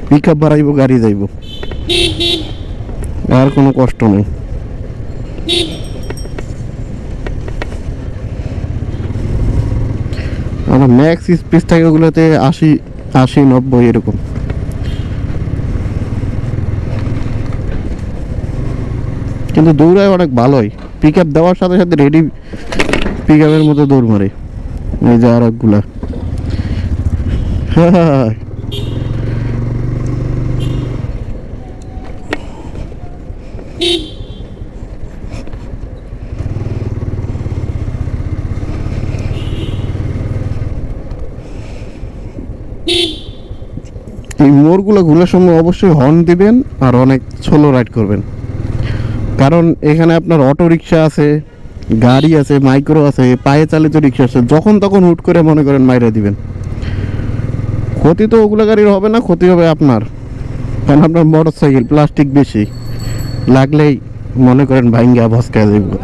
Pick up বাড়াইব, গাড়ি যাইব, আর কোনো কষ্ট নেই। আমার ম্যাক্স স্পিড থাকে ওগুলোতে 80-90 এরকম। কিন্তু দৌড়ায় অনেক ভালোই, পিক আপ দেওয়ার সাথে সাথে রেডি পিক আপের মতো দৌড় মারে। এই যে আর একগুলা এই মোড়গুলো ঘুরার সময় অবশ্যই হর্ন দিবেন আর অনেক স্লো রাইড করবেন, কারণ এখানে আপনার অটো রিক্সা আছে, গাড়ি আছে, মাইক্রো আছে, পায়ে চালিত রিক্সা আছে, যখন তখন হুট করে মনে করেন মাইরা দিবেন। ক্ষতি তো ওগুলো গাড়ির হবে না, ক্ষতি হবে আপনার, কারণ আপনার মোটর সাইকেল প্লাস্টিক বেশি, লাগলেই মনে করেন ভাঙ্গা ভস্কা যাবে।